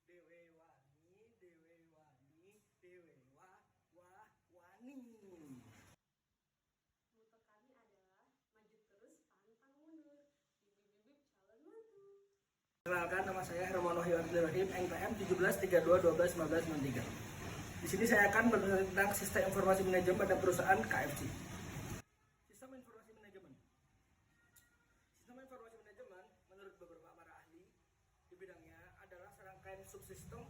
Dewe wani, dewe wani, dewe wani. Moto kami adalah maju terus pantang mundur. Bibip calon maju. Kenalkan, nama saya Hermono Hiwardirahim, NPM 1732121593. Di sini saya akan berbicara tentang sistem informasi manajemen pada perusahaan KFC. Sistem informasi manajemen. Sistem informasi manajemen menurut beberapa para ahli di bidangnya adalah serangkaian subsistem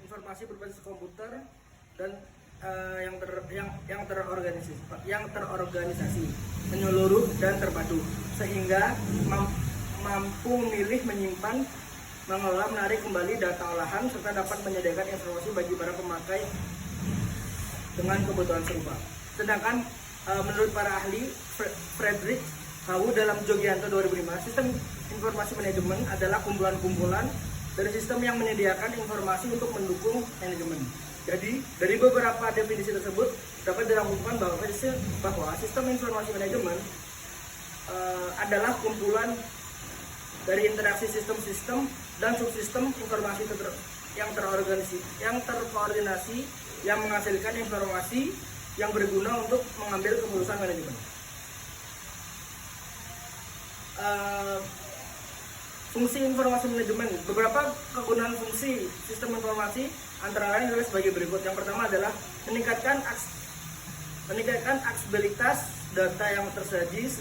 informasi berbasis komputer dan yang terorganisasi, menyeluruh dan terpadu sehingga mampu memilih, menyimpan, mengelola, menarik kembali data olahan serta dapat menyediakan informasi bagi para pemakai dengan kebutuhan serupa. Sedangkan menurut para ahli Frederick Hau dalam Jogianto 2005, sistem informasi manajemen adalah kumpulan-kumpulan dari sistem yang menyediakan informasi untuk mendukung manajemen. Jadi, dari beberapa definisi tersebut dapat dirampungkan bahwa sistem informasi manajemen adalah kumpulan dari interaksi sistem-sistem dan subsistem informasi yang terkoordinasi yang menghasilkan informasi yang berguna untuk mengambil keputusan manajemen. Fungsi informasi manajemen, beberapa kegunaan fungsi sistem informasi antara lain adalah sebagai berikut. Yang pertama adalah meningkatkan aksesibilitas data yang tersaji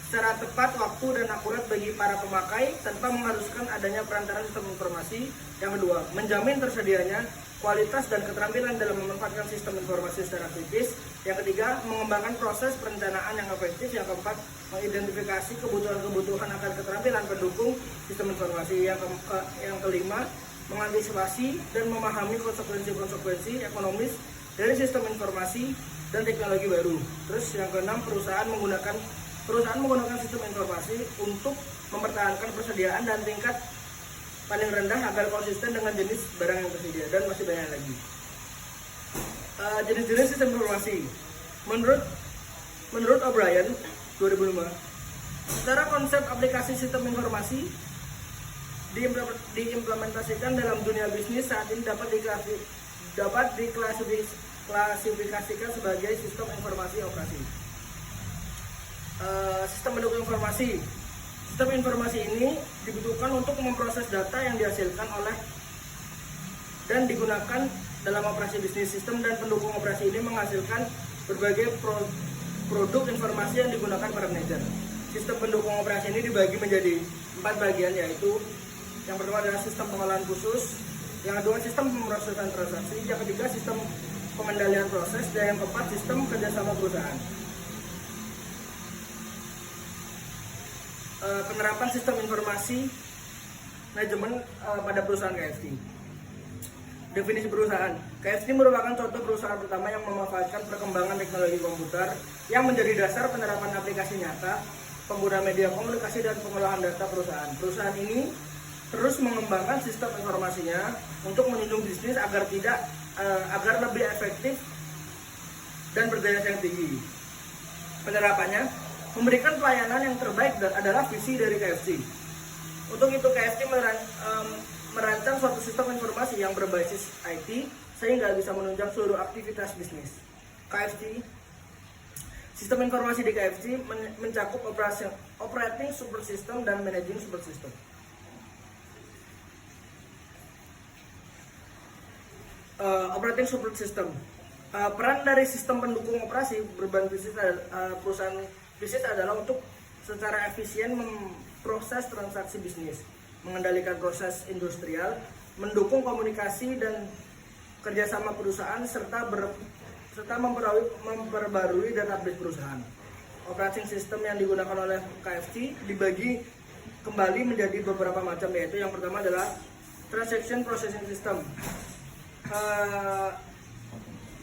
secara tepat waktu dan akurat bagi para pemakai tanpa mengharuskan adanya perantara sistem informasi. Yang kedua, menjamin tersedianya kualitas dan keterampilan dalam memanfaatkan sistem informasi secara kritis. Yang ketiga, mengembangkan proses perencanaan yang efektif. Yang keempat, mengidentifikasi kebutuhan akan keterampilan pendukung sistem informasi. Yang kelima, mengantisipasi dan memahami konsekuensi ekonomis dari sistem informasi dan teknologi baru. Terus yang keenam, perusahaan menggunakan sistem informasi untuk mempertahankan persediaan dan tingkat paling rendah agar konsisten dengan jenis barang yang tersedia, dan masih banyak lagi. Jenis-jenis sistem informasi menurut O'Brien 2005, secara konsep aplikasi sistem informasi diimplementasikan dalam dunia bisnis saat ini dapat diklasifikasikan sebagai sistem informasi operasi. Sistem pendukung informasi. Sistem informasi ini dibutuhkan untuk memproses data yang dihasilkan oleh dan digunakan dalam operasi bisnis. Sistem dan pendukung operasi ini menghasilkan berbagai produk informasi yang digunakan para manajer. Sistem pendukung operasi ini dibagi menjadi 4 bagian, yaitu yang pertama adalah sistem pengolahan khusus, yang kedua sistem pemrosesan transaksi, yang ketiga sistem pengendalian proses, dan yang keempat sistem kerjasama perusahaan. Penerapan sistem informasi manajemen pada perusahaan KFC. Definisi perusahaan. KFC merupakan contoh perusahaan pertama yang memanfaatkan perkembangan teknologi komputer yang menjadi dasar penerapan aplikasi nyata, penggunaan media komunikasi dan pengolahan data perusahaan. Perusahaan ini terus mengembangkan sistem informasinya untuk menunjang bisnis agar lebih efektif dan berdaya saing tinggi. Penerapannya memberikan pelayanan yang terbaik adalah visi dari KFC. Untuk itu KFC merancang suatu sistem informasi yang berbasis IT sehingga bisa menunjang seluruh aktivitas bisnis. Sistem informasi di KFC mencakup operating super system dan managing super system. Operating super system. Peran dari sistem pendukung operasi berbahan bisnis perusahaan bisnis adalah untuk secara efisien memproses transaksi bisnis, mengendalikan proses industrial, mendukung komunikasi dan kerjasama perusahaan, serta memperbarui database perusahaan. Operating system yang digunakan oleh KFC dibagi kembali menjadi beberapa macam, yaitu yang pertama adalah transaction processing system.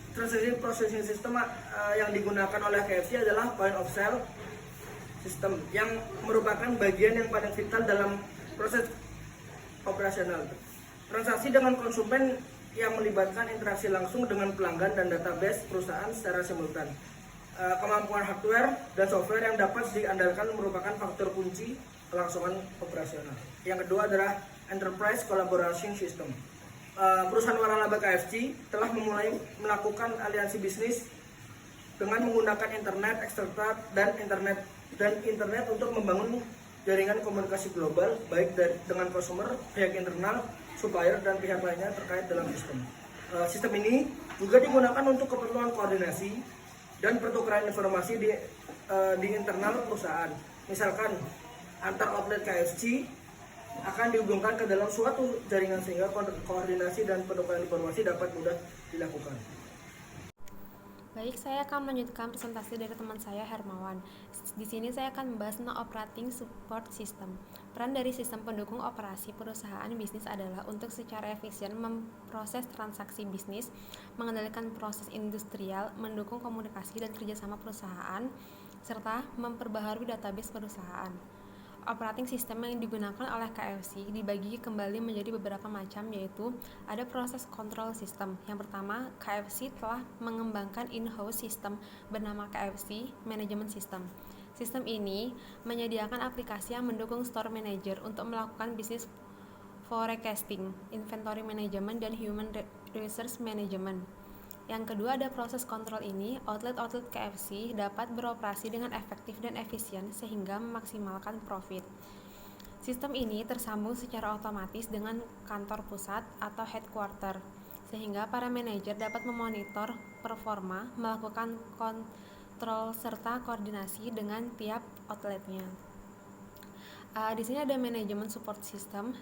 Transaction processing system yang digunakan oleh KFC adalah point of sale system, yang merupakan bagian yang paling vital dalam proses operasional. Transaksi dengan konsumen yang melibatkan interaksi langsung dengan pelanggan dan database perusahaan secara simultan. Kemampuan hardware dan software yang dapat diandalkan merupakan faktor kunci kelangsungan operasional. Yang kedua adalah Enterprise Collaboration System. Perusahaan waralaba KFC telah memulai melakukan aliansi bisnis dengan menggunakan internet eksternal dan internet untuk membangun jaringan komunikasi global baik dengan konsumer, pihak internal, supplier, dan pihak lainnya terkait dalam sistem. Sistem ini juga digunakan untuk keperluan koordinasi dan pertukaran informasi di internal perusahaan. Misalkan antar outlet KFC akan dihubungkan ke dalam suatu jaringan sehingga koordinasi dan pertukaran informasi dapat mudah dilakukan. Baik, saya akan melanjutkan presentasi dari teman saya Hermawan. Di sini saya akan membahas tentang operating support system. Peran dari sistem pendukung operasi perusahaan bisnis adalah untuk secara efisien memproses transaksi bisnis, mengendalikan proses industrial, mendukung komunikasi dan kerjasama perusahaan, serta memperbaharui database perusahaan. Operating system yang digunakan oleh KFC dibagi kembali menjadi beberapa macam, yaitu ada proses control system. Yang pertama, KFC telah mengembangkan in-house system bernama KFC Management System. Sistem ini menyediakan aplikasi yang mendukung store manager untuk melakukan bisnis forecasting, inventory management, dan human resource management. Yang kedua, ada proses kontrol ini, outlet-outlet KFC dapat beroperasi dengan efektif dan efisien sehingga memaksimalkan profit. Sistem ini tersambung secara otomatis dengan kantor pusat atau headquarter, sehingga para manajer dapat memonitor performa, melakukan kontrol serta koordinasi dengan tiap outletnya. Di sini ada manajemen support system.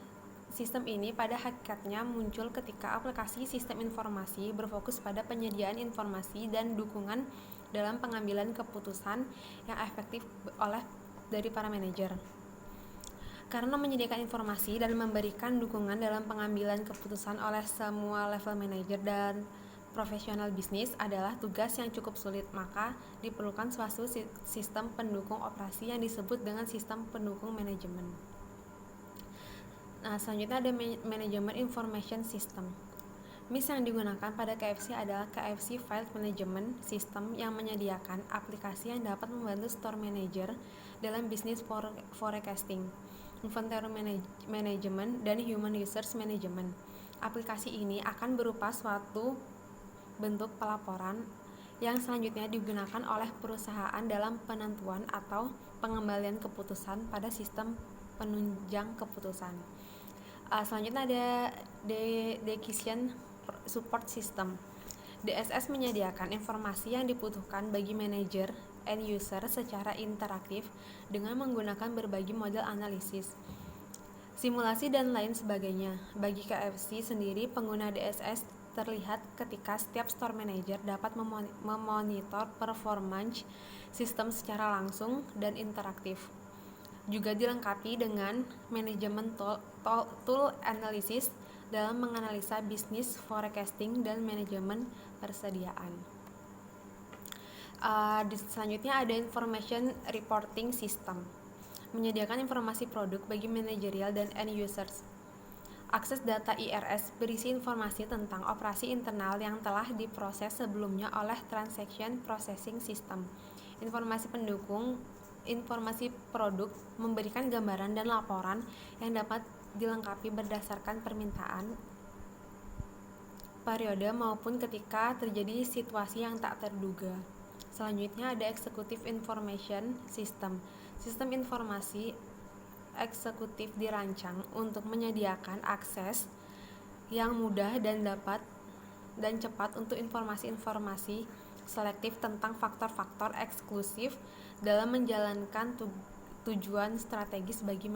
Sistem ini pada hakikatnya muncul ketika aplikasi sistem informasi berfokus pada penyediaan informasi dan dukungan dalam pengambilan keputusan yang efektif dari para manajer. Karena menyediakan informasi dan memberikan dukungan dalam pengambilan keputusan oleh semua level manajer dan profesional bisnis adalah tugas yang cukup sulit, maka diperlukan suatu sistem pendukung operasi yang disebut dengan sistem pendukung manajemen. Selanjutnya ada manajemen information system. MIS yang digunakan pada KFC adalah KFC File Management System yang menyediakan aplikasi yang dapat membantu store manager dalam bisnis forecasting, inventory management, dan human resource management. Aplikasi ini akan berupa suatu bentuk pelaporan yang selanjutnya digunakan oleh perusahaan dalam penentuan atau pengembalian keputusan pada sistem penunjang keputusan. Selanjutnya ada Decision Support System. DSS menyediakan informasi yang dibutuhkan bagi manajer and user secara interaktif dengan menggunakan berbagai model analisis, simulasi, dan lain sebagainya. Bagi KFC sendiri, pengguna DSS terlihat ketika setiap store manager dapat memonitor performance sistem secara langsung dan interaktif. Juga dilengkapi dengan manajemen tool analysis dalam menganalisa bisnis forecasting dan manajemen persediaan. Selanjutnya ada information reporting system, menyediakan informasi produk bagi manajerial dan end users. Akses data IRS berisi informasi tentang operasi internal yang telah diproses sebelumnya oleh transaction processing system. Informasi pendukung informasi produk memberikan gambaran dan laporan yang dapat dilengkapi berdasarkan permintaan periode maupun ketika terjadi situasi yang tak terduga. Selanjutnya ada Executive Information System. Sistem informasi eksekutif dirancang untuk menyediakan akses yang mudah dan cepat untuk informasi-informasi selektif tentang faktor-faktor eksklusif dalam menjalankan tujuan strategis bagi